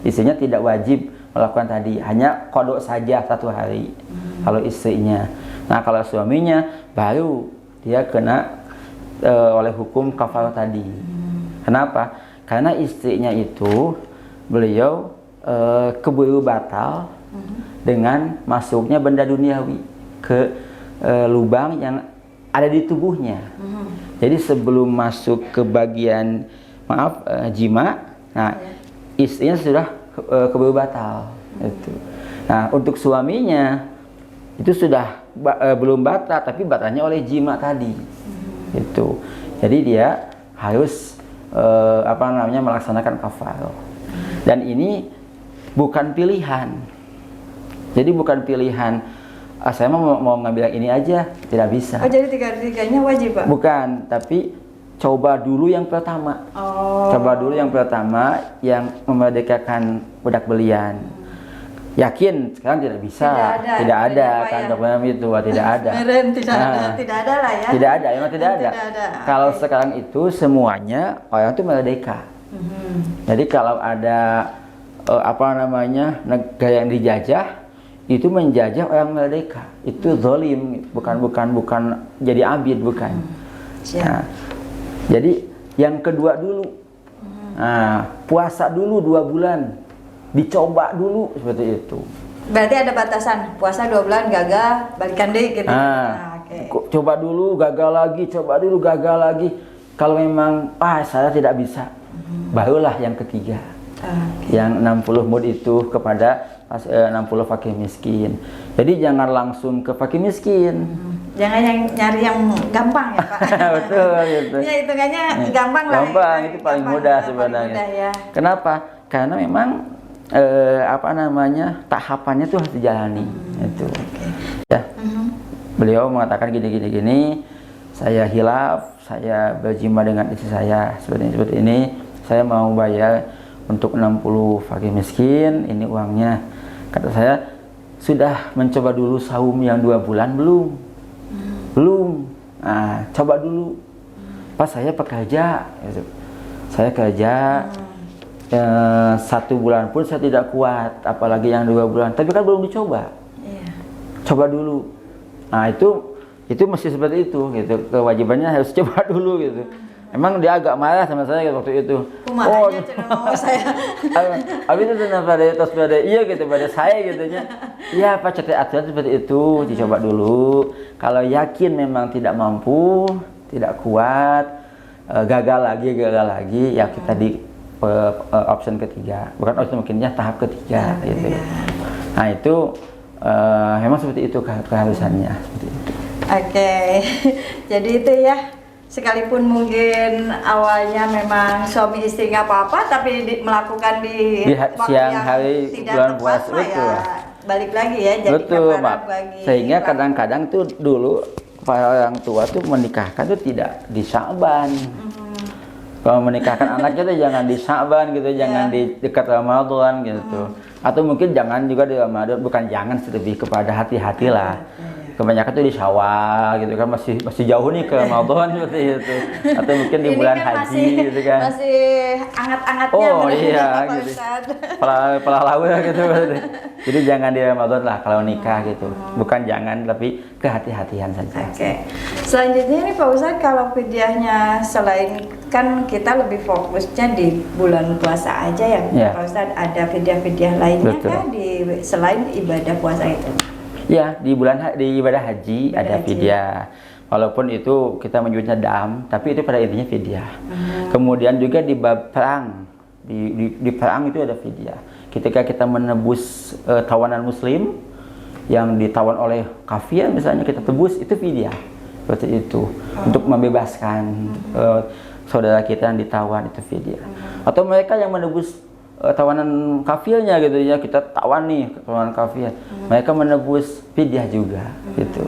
S2: Istrinya tidak wajib melakukan tadi, hanya qada saja 1 hari kalau istrinya. Nah, kalau suaminya baru dia kena oleh hukum kafarah tadi. Kenapa? Karena istrinya itu beliau keburu batal dengan masuknya benda duniawi ke lubang yang ada di tubuhnya. Jadi sebelum masuk ke bagian jima, nah istrinya sudah keburu batal. Itu. Nah, untuk suaminya itu sudah belum batal, tapi batalnya oleh jima tadi. Itu. Jadi dia harus melaksanakan kafarah. Dan ini bukan pilihan. Jadi bukan pilihan. Saya mau ngambil yang ini aja, tidak bisa.
S1: Oh, jadi 3-3-nya wajib, Pak?
S2: Bukan, tapi coba dulu yang pertama. Coba dulu yang pertama, yang memerdekakan budak belian. Yakin sekarang tidak bisa, tidak ada kan dokumen itu, tidak ada.
S1: Tidak ada lah ya.
S2: Tidak ada, memang tidak ada. Kalau sekarang itu semuanya orang itu merdeka. Jadi kalau ada negara yang dijajah, itu menjajah orang merdeka, itu zalim, bukan jadi abid, bukan. Nah, jadi yang kedua dulu, puasa dulu 2 bulan. Dicoba dulu seperti itu.
S1: Berarti ada batasan, puasa 2 bulan gagal, balikan deh gitu.
S2: Coba dulu, gagal lagi, coba dulu, gagal lagi. Kalau memang saya tidak bisa, barulah yang ketiga. Yang 60 mud itu kepada 60 fakir miskin. Jadi jangan langsung ke fakir miskin.
S1: Jangan yang nyari yang gampang ya, Pak.
S2: Betul.
S1: Ya, hitungannya gampang lah.
S2: Gampang, itu paling mudah sebenarnya.
S1: Ya.
S2: Kenapa? Karena memang tahapannya tuh harus dijalani. Itu. Ya. Beliau mengatakan gini, saya hilaf, saya berjima dengan istri saya seperti ini, saya mau bayar untuk 60 fakir miskin, ini uangnya. Kata saya, sudah mencoba dulu saum yang 2 bulan belum? Belum. Nah, coba dulu. Pas saya pekerja, gitu. Saya kerja 1 bulan pun saya tidak kuat, apalagi yang 2 bulan. Tapi kan belum dicoba. Coba dulu. Nah, itu mesti seperti itu, gitu. Kewajibannya harus coba dulu, gitu. Emang dia agak marah sama saya waktu itu.
S1: Marahnya mau saya.
S2: Habis itu pada iya gitu, pada saya gitunya. Iya, Pak, cetek aturan seperti itu, dicoba dulu. Kalau yakin memang tidak mampu, tidak kuat, gagal lagi, ya kita di option ketiga. Bukan option mungkinnya tahap ketiga gitu. Nah, itu memang seperti itu keharusannya, seperti itu.
S1: Oke. Jadi itu ya, sekalipun mungkin awalnya memang suami istri nggak apa-apa, tapi melakukan di waktu
S2: siang
S1: yang
S2: hari
S1: tidak
S2: bulan
S1: tepat
S2: puasa,
S1: mah
S2: betul.
S1: ya balik lagi ya jadi
S2: Betul,
S1: kafarat
S2: Mak.
S1: bagi
S2: Sehingga
S1: waktu.
S2: kadang-kadang tuh dulu para orang tua tuh menikahkan tuh tidak di Sya'ban. Kalau menikahkan anaknya tuh jangan di Sya'ban gitu, jangan di dekat Ramadan gitu. Atau mungkin jangan juga di Ramadan, bukan jangan, lebih kepada hati-hatilah. Kebanyakan tuh di Syawal gitu kan, masih jauh nih ke Ramadan seperti itu. Atau mungkin di
S1: Ini
S2: bulan
S1: kan
S2: haji
S1: masih,
S2: gitu kan.
S1: masih anget-angetnya
S2: Oh
S1: bener
S2: iya
S1: Pak
S2: gitu.
S1: Ustadz.
S2: Pala lawa gitu. Jadi jangan di Ramadan lah kalau nikah gitu. Bukan jangan, tapi kehati-hatian saja.
S1: Oke. Selanjutnya nih Pak Ustadz, kalau fidyahnya selain kan kita lebih fokusnya di bulan puasa aja ya,
S2: Ya.
S1: Pak Ustadz, ada fidyah-fidyah lainnya
S2: Betul.
S1: kah selain ibadah puasa itu?
S2: Ya, di ibadah haji ada
S1: haji.
S2: fidyah. Walaupun itu kita menyebutnya dam, tapi itu pada intinya fidyah. Kemudian juga di bab perang, di perang itu ada fidyah. Ketika kita menebus tawanan muslim yang ditawan oleh kafir misalnya, kita tebus, itu fidyah. Seperti itu. Untuk membebaskan saudara kita yang ditawan, itu fidyah. Atau mereka yang menebus tawanan kafirnya gitu ya, kita tawan nih tawanan kafir, mereka menebus fidyah juga gitu.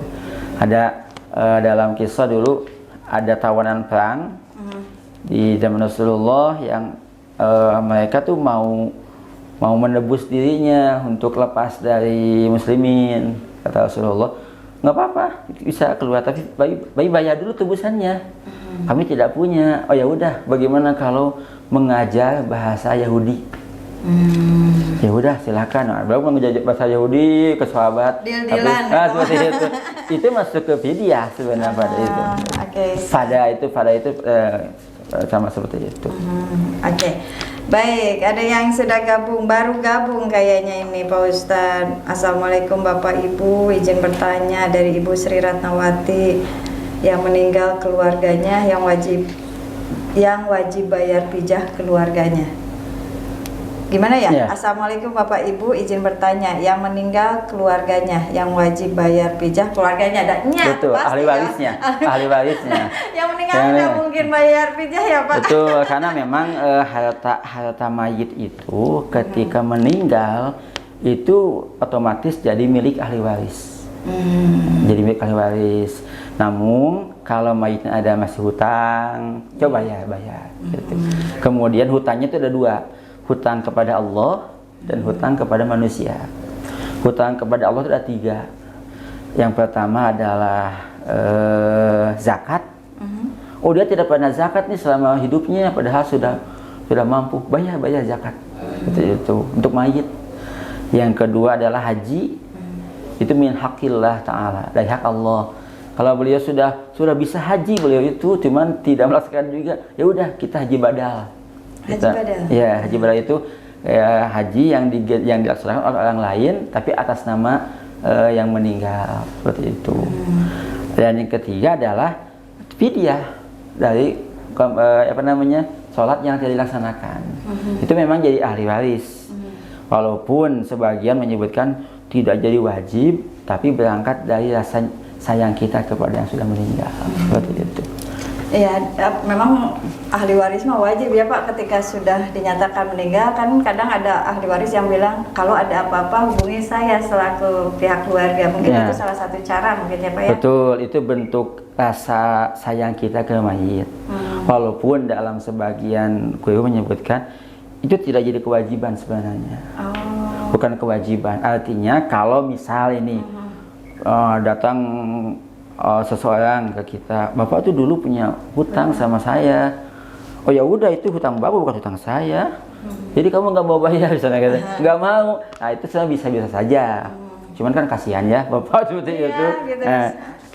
S2: Ada dalam kisah dulu ada tawanan perang di zaman Rasulullah yang mereka tuh mau menebus dirinya untuk lepas dari muslimin. Kata Rasulullah, nggak apa-apa, bisa keluar, tapi bayar dulu tebusannya. Kami tidak punya. Oh ya udah, bagaimana kalau mengajar bahasa Yahudi? Ya udah silakan. Nah, beliau mengajar bahasa Yahudi ke sahabat.
S1: Deal-dealan.
S2: Seperti itu. Itu masuk ke fidyah sebenarnya pada itu.
S1: Oke.
S2: Pada itu sama seperti itu.
S1: Oke. Baik, ada yang sudah baru gabung kayaknya ini Pak Ustadz. Assalamualaikum Bapak Ibu, izin bertanya dari Ibu Sri Ratnawati yang meninggal keluarganya yang wajib bayar pijah keluarganya. Gimana ya?
S2: Ya.
S1: Assalamualaikum Bapak Ibu, izin bertanya yang meninggal keluarganya yang wajib bayar pijah keluarganya adanya.
S2: Betul, ahli warisnya. Ahli warisnya.
S1: Yang meninggal nggak mungkin bayar pijah ya Pak?
S2: Betul, karena memang harta mayit itu ketika meninggal itu otomatis jadi milik ahli waris. Jadi milik ahli waris. Namun kalau mayitnya ada masih hutang, coba bayar. Gitu. Kemudian hutangnya itu ada dua, hutang kepada Allah dan hutang kepada manusia. Hutang kepada Allah itu ada tiga. Yang pertama adalah zakat. Oh, dia tidak pernah zakat nih selama hidupnya, padahal sudah mampu, bayar zakat. Itu untuk mayit. Yang kedua adalah haji. Itu min hakillah ta'ala, dari hak Allah. Kalau beliau sudah bisa haji, beliau itu cuman tidak melaksanakan juga, ya udah kita haji badal.
S1: Haji badal.
S2: Ya, haji badal itu haji yang dilaksanakan oleh orang lain tapi atas nama yang meninggal, seperti itu. Dan yang ketiga adalah fidyah dari sholat yang tidak dilaksanakan. Itu memang jadi ahli waris. Walaupun sebagian menyebutkan tidak jadi wajib, tapi berangkat dari rasa sayang kita kepada yang sudah meninggal, seperti itu.
S1: Iya, memang ahli waris mah wajib ya Pak, ketika sudah dinyatakan meninggal kan kadang ada ahli waris yang bilang kalau ada apa-apa hubungi saya selaku pihak keluarga. Mungkin
S2: Ya.
S1: itu salah satu cara mungkin ya Pak ya.
S2: Betul, itu bentuk rasa sayang kita ke mayit. Walaupun dalam sebagian kuil menyebutkan itu tidak jadi kewajiban sebenarnya. Bukan kewajiban. Artinya kalau misal ini datang seseorang ke kita, Bapak tuh dulu punya hutang sama saya. Oh ya udah, itu hutang Bapak bukan hutang saya. Jadi kamu nggak mau bayar misalnya gitu. Nggak mau. Nah itu sebenarnya bisa saja. Cuman kan kasihan ya Bapak seperti itu.
S1: Gitu.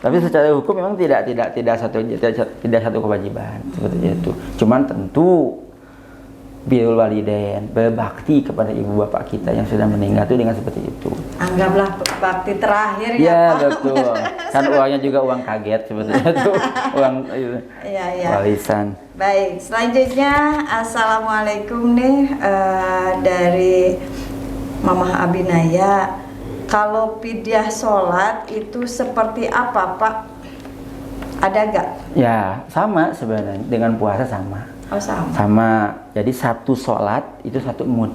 S2: Tapi secara hukum memang tidak satu kewajiban seperti itu. Cuman tentu birrul walidain, berbakti kepada ibu bapak kita yang sudah meninggal itu dengan seperti itu.
S1: Anggaplah bakti terakhir ya
S2: Ya
S1: Pak.
S2: betul. Kan uangnya juga uang kaget seperti itu. Uang warisan.
S1: Baik, selanjutnya Assalamualaikum nih dari Mama Abinaya. Kalau pidyah sholat itu seperti apa Pak? Ada gak?
S2: Ya, sama sebenarnya dengan puasa sama.
S1: Oh sama.
S2: Sama. Jadi satu sholat itu satu mood.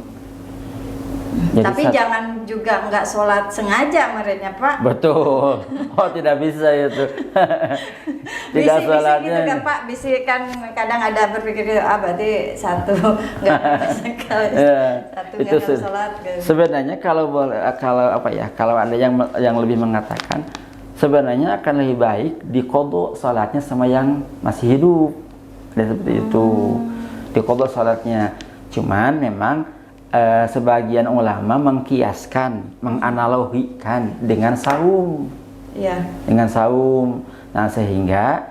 S2: Jadi
S1: Tapi jangan juga nggak sholat sengaja merenya Pak.
S2: Betul. Oh tidak bisa itu. Tidak
S1: Bisik-bisik
S2: sholatnya.
S1: gitu kan Pak, bisik kan kadang ada berpikir berarti satu nggak sekali, satu
S2: Itu
S1: nggak sholat. Gitu.
S2: sebenarnya kalau apa ya, kalau ada yang lebih mengatakan sebenarnya akan lebih baik diqodho sholatnya sama yang masih hidup. Dan seperti itu. Diqodho sholatnya. Cuman memang sebagian ulama mengkiaskan, menganalogikan dengan saum.
S1: Iya.
S2: Dengan saum. Nah, sehingga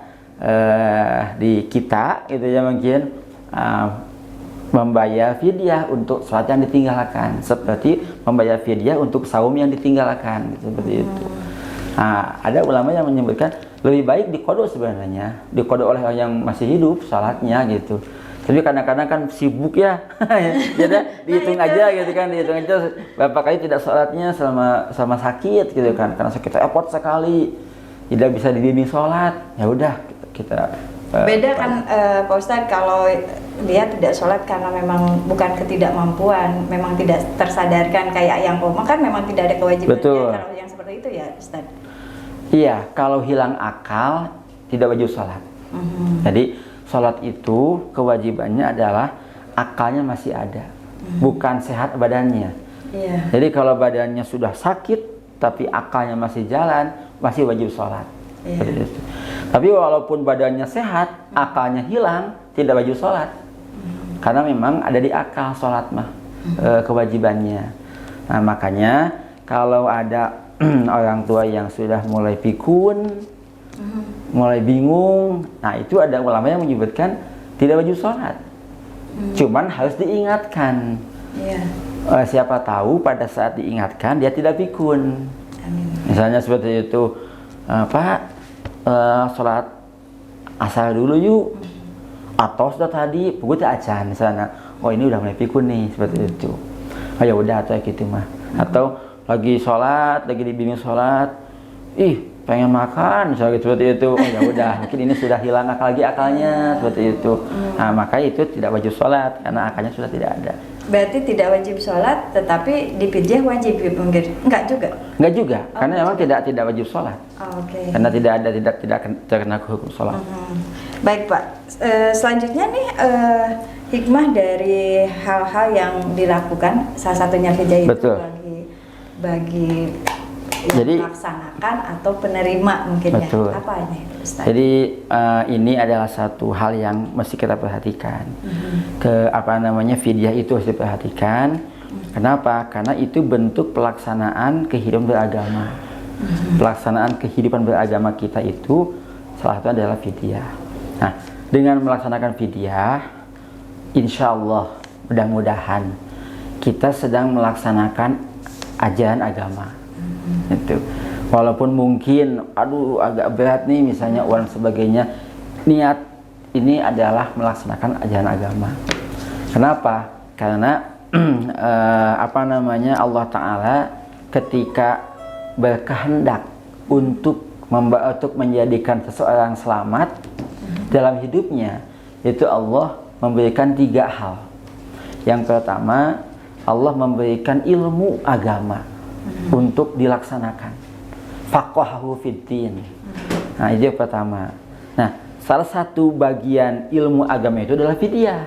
S2: di kita itu ya mungkin membayar fidyah untuk sholat yang ditinggalkan, seperti membayar fidyah untuk saum yang ditinggalkan, gitu, seperti itu. Nah, ada ulama yang menyebutkan lebih baik diqodho sebenarnya, diqodho oleh orang yang masih hidup sholatnya gitu. Tapi kadang-kadang kan sibuk ya, jadi dihitung aja gitu kan, dihitung aja berapa kali tidak sholatnya selama sakit gitu kan, karena sakit repot sekali, tidak bisa didini sholat, ya udah kita
S1: beda kan Pak Ustadz kalau dia tidak sholat karena memang bukan ketidakmampuan, memang tidak tersadarkan kayak yang koma kan memang tidak ada kewajibannya.
S2: Betul.
S1: Kalau yang seperti itu ya Ustadz.
S2: Iya, kalau hilang akal tidak wajib sholat. Jadi sholat itu kewajibannya adalah akalnya masih ada, bukan sehat badannya.
S1: Iya.
S2: Jadi kalau badannya sudah sakit tapi akalnya masih jalan, masih wajib sholat.
S1: Iya.
S2: Tapi walaupun badannya sehat, akalnya hilang, tidak wajib sholat. Karena memang ada di akal sholat mah kewajibannya. Nah makanya kalau ada orang tua yang sudah mulai pikun, mulai bingung, nah itu ada ulama yang menyebutkan tidak wajib sholat, cuman harus diingatkan. Siapa tahu pada saat diingatkan dia tidak pikun.
S1: Amin.
S2: Misalnya seperti itu, Pak, sholat asar dulu yuk, atau sudah tadi pukul ajan di sana. Oh ini udah mulai pikun nih, seperti itu. Oh ya udah atau gitu mah. Atau lagi sholat, lagi dibimbing sholat, pengen makan misalnya seperti itu. Oh ya udah, mungkin ini sudah hilang akalnya seperti itu. Nah maka itu tidak wajib sholat karena akalnya sudah tidak ada.
S1: Berarti tidak wajib sholat, tetapi di fidyah wajib mungkin? Enggak juga?
S2: Enggak juga, karena memang tidak wajib sholat.
S1: Oke.
S2: Karena tidak terkena hukum sholat.
S1: Baik Pak, selanjutnya nih hikmah dari hal-hal yang dilakukan, salah satunya fidyah itu
S2: Betul.
S1: bagi yang
S2: Jadi,
S1: melaksanakan atau penerima mungkin.
S2: betul.
S1: Ya. Apa ini Ustaz?
S2: Jadi ini adalah satu hal yang mesti kita perhatikan. Fidyah itu harus diperhatikan. Kenapa? Karena itu bentuk pelaksanaan kehidupan beragama. Pelaksanaan kehidupan beragama kita itu salah satu adalah fidyah. Nah, dengan melaksanakan fidyah, insya Allah mudah-mudahan kita sedang melaksanakan ajaran agama. Itu. Walaupun mungkin agak berat nih misalnya uang sebagainya, niat ini adalah melaksanakan ajaran agama. Kenapa? Karena Allah Ta'ala ketika berkehendak untuk menjadikan seseorang selamat dalam hidupnya, itu Allah memberikan 3 hal. Yang pertama, Allah memberikan ilmu agama untuk dilaksanakan. Faqahahu fiddin. Nah, itu yang pertama. Nah, salah satu bagian ilmu agama itu adalah fidyah.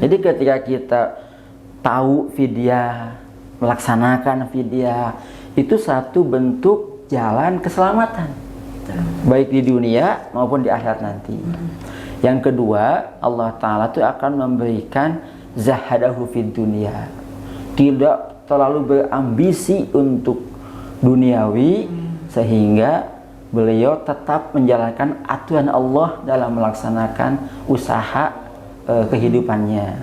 S2: Jadi ketika kita tahu fidyah, melaksanakan fidyah, itu satu bentuk jalan keselamatan. Baik di dunia maupun di akhirat nanti. Yang kedua, Allah Ta'ala itu akan memberikan zahadahu fid dunia. Tidak terlalu berambisi untuk duniawi, sehingga beliau tetap menjalankan aturan Allah dalam melaksanakan usaha kehidupannya.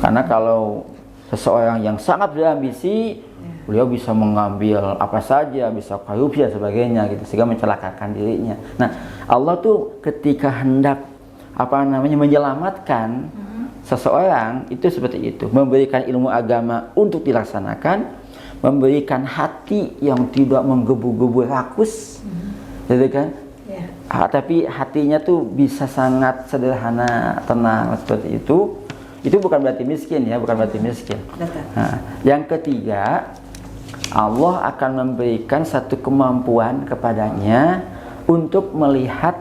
S2: Karena kalau seseorang yang sangat berambisi, beliau bisa mengambil apa saja, bisa korupsi dan sebagainya gitu, sehingga mencelakakan dirinya. Nah, Allah tuh ketika hendak menyelamatkan seseorang itu seperti itu, memberikan ilmu agama untuk dilaksanakan, memberikan hati yang tidak menggebu-gebu rakus, gitu kan,
S1: Ya.
S2: Tapi hatinya tuh bisa sangat sederhana, tenang seperti itu bukan berarti miskin ya, bukan berarti miskin.
S1: Betul.
S2: Nah, yang ketiga, Allah akan memberikan satu kemampuan kepadanya untuk melihat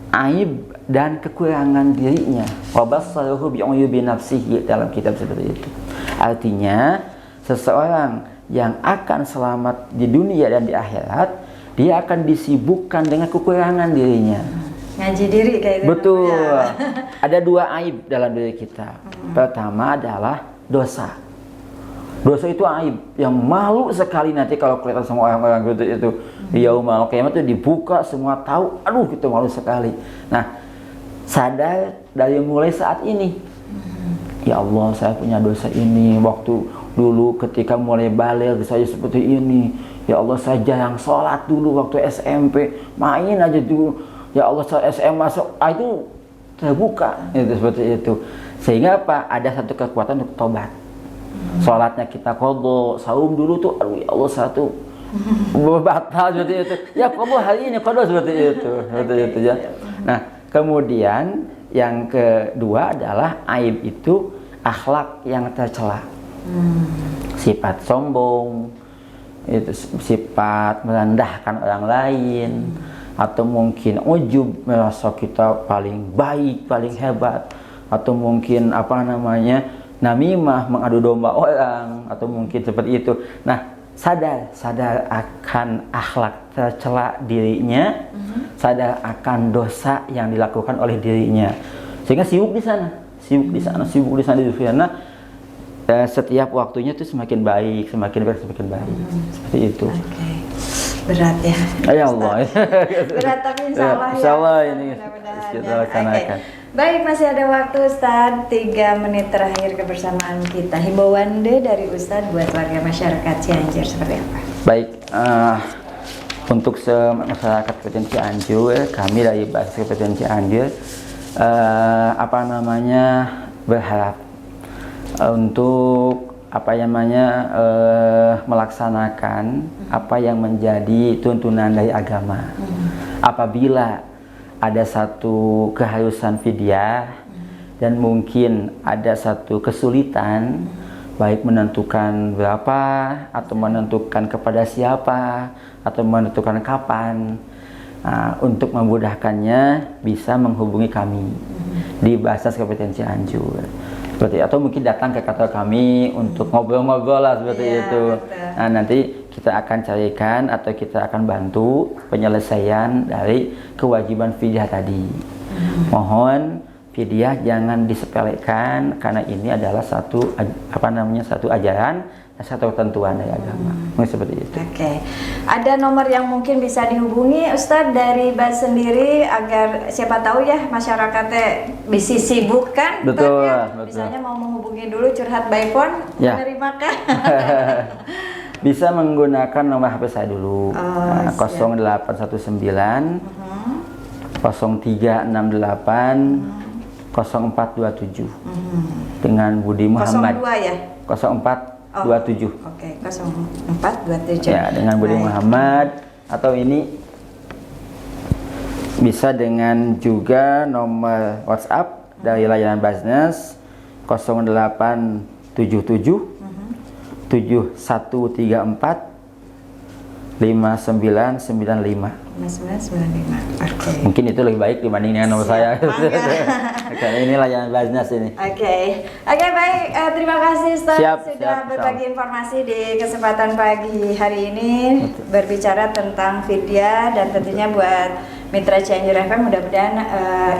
S2: aib dan kekurangan dirinya. Wa bassaruhu bi'uyubi nafsihi, dalam kitab seperti itu. Artinya, seseorang yang akan selamat di dunia dan di akhirat, dia akan disibukkan dengan kekurangan dirinya.
S1: Ngaji diri kayak gitu.
S2: Betul.
S1: Ya.
S2: Ada dua aib dalam diri kita. Pertama adalah dosa. Dosa itu aib yang malu sekali nanti kalau kelihatan sama orang-orang gitu itu. Yaumul qiyamah itu dibuka, semua tahu. Aduh, itu malu sekali. Nah, sadar dari mulai saat ini. Ya Allah, saya punya dosa ini. Waktu dulu ketika mulai balik saya seperti ini. Ya Allah, saya jarang sholat dulu waktu SMP, main aja dulu. Ya Allah, saya SM masuk, itu terbuka, itu seperti itu. Sehingga apa? Ada satu kekuatan untuk tobat. Sholatnya kita qadha, saum dulu tuh, aduh ya Allah, satu batal seperti itu. Ya qadha hari ini qadha seperti itu, seperti itu ya. Nah, kemudian yang kedua adalah aib itu akhlak yang tercela. Sifat sombong, itu sifat merendahkan orang lain, atau mungkin ujub, merasa kita paling baik, paling hebat, atau mungkin namimah, mengadu domba orang, atau mungkin seperti itu. Nah, sadar akan akhlak tercela dirinya, sadar akan dosa yang dilakukan oleh dirinya, sehingga sibuk di sana. Setiap waktunya itu semakin baik, semakin baik. Seperti itu.
S1: Oke. Berat ya.
S2: Ya Allah.
S1: Berat tapi insya Allah ya.
S2: Insya Allah ini
S1: Mudah-mudahan
S2: kita
S1: ya.
S2: laksanakan.
S1: Baik, masih ada waktu Ustadz, 3 menit terakhir kebersamaan kita. Himbauan dari Ustadz buat warga masyarakat Cianjur seperti apa?
S2: Baik, untuk masyarakat Kabupaten Cianjur, kami dari Basnas Kabupaten Cianjur berharap untuk melaksanakan apa yang menjadi tuntunan dari agama. Apabila ada satu keharusan fidyah dan mungkin ada satu kesulitan, baik menentukan berapa atau menentukan kepada siapa atau menentukan kapan, untuk memudahkannya bisa menghubungi kami di Basnas Kabupaten Cianjur. Seperti atau mungkin datang ke kantor kami untuk ngobrol-ngobrol lah seperti itu.
S1: Betul.
S2: Nah, nanti kita akan carikan atau kita akan bantu penyelesaian dari kewajiban fidyah tadi. Mohon fidyah jangan disepelekan karena ini adalah satu ajaran, satu ketentuan dari agama. Seperti itu.
S1: Oke. Ada nomor yang mungkin bisa dihubungi Ustadz dari BAS sendiri agar siapa tahu ya masyarakatnya bisa sibuk kan?
S2: Betul,
S1: ya?
S2: betul.
S1: Misalnya mau menghubungi dulu curhat by phone,
S2: Ya.
S1: menerimakan.
S2: Bisa menggunakan nomor HP saya dulu. 0819 0368 0427 dengan Budi Muhammad.
S1: 02 ya?
S2: 0427.
S1: Oke, 0427.
S2: Ya, dengan Budi Muhammad, atau ini bisa dengan juga nomor WhatsApp dari layanan Basnas 0877 7134 5995.
S1: 5995. Oke.
S2: Mungkin itu lebih baik dibanding dengan nomor saya. Karena ini layanan Basnas ini.
S1: Oke, baik. Terima kasih Ustaz sudah berbagi informasi di kesempatan pagi hari ini berbicara tentang fidyah, dan tentunya buat Mitra Cianjur FM mudah-mudahan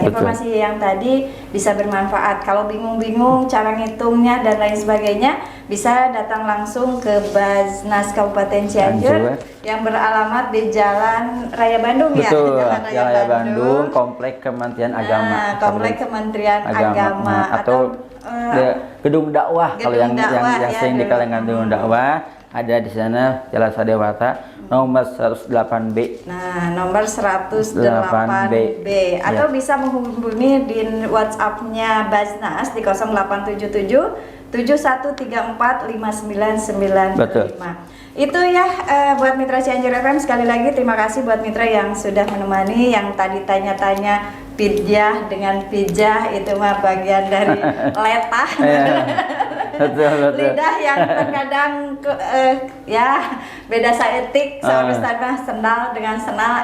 S1: informasi yang tadi bisa bermanfaat. Kalau bingung-bingung cara ngitungnya dan lain sebagainya, bisa datang langsung ke Basnas Kabupaten Cianjur yang beralamat di Jalan Raya Bandung.
S2: Betul,
S1: ya.
S2: Jalan Raya Bandung, Komplek Kementerian Agama.
S1: Komplek Kementerian Agama
S2: atau Gedung Dakwah. Kalau yang sering dikenal dengan Gedung Dakwah, ada di sana Jalan Sadewata nomor 108B.
S1: Nah, nomor 108B. Atau bisa menghubungi di WhatsApp-nya Basnas di 0877 7134 5995.
S2: Betul.
S1: Itu ya buat Mitra Cianjur FM, sekali lagi terima kasih buat Mitra yang sudah menemani, yang tadi tanya-tanya pijah dengan pijah itu mah bagian dari letah.
S2: Betul.
S1: Lidah yang terkadang ya beda saetik, seorang tanah senal dengan senal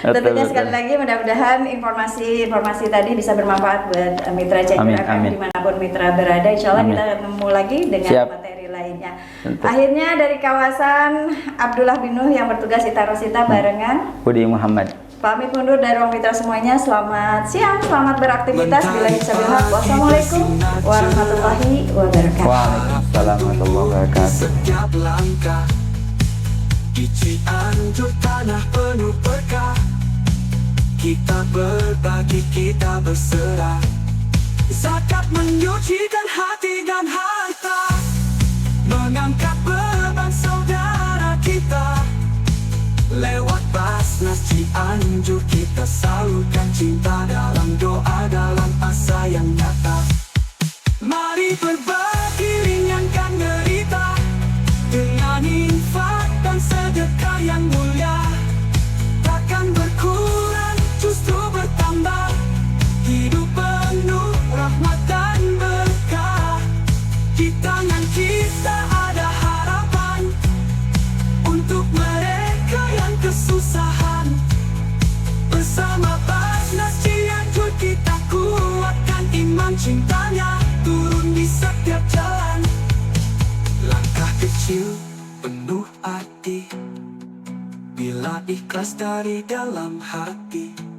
S1: tentunya sekali lagi mudah-mudahan informasi tadi bisa bermanfaat buat Mitra Cianjur FM dimanapun Mitra berada. Insya Allah kita ketemu lagi dengan materi lainnya. Akhirnya dari kawasan Abdullah bin Nuh yang bertugas Ita Rosita barengan
S2: Budi Muhammad
S1: pamit mundur dari ruang mitra semuanya. Selamat siang, selamat beraktivitas. Wassalamualaikum warahmatullahi wabarakatuh.
S2: Waalaikumsalam warahmatullahi wabarakatuh.
S3: Setiap langkah di Cianjur tanah penuh berkah, kita berbagi, kita berserah, zakat menyucikan hati dan harta, mengangkat beban saudara kita. Lewat Basnas Cianjur kita salurkan cinta dalam doa, dalam asa yang nyata. Mari berbagi, ringankan derita dengan infak dan sedekah yang mulia. Takkan berkurang, justru bertambah, hidup penuh rahmat dan berkah. Di tangan kita ada harapan untuk mereka yang kesusahan. Bersama Basnas Cianjur kita kuatkan iman, cintanya turun di setiap jalan. Langkah kecil penuh arti bila ikhlas dari dalam hati.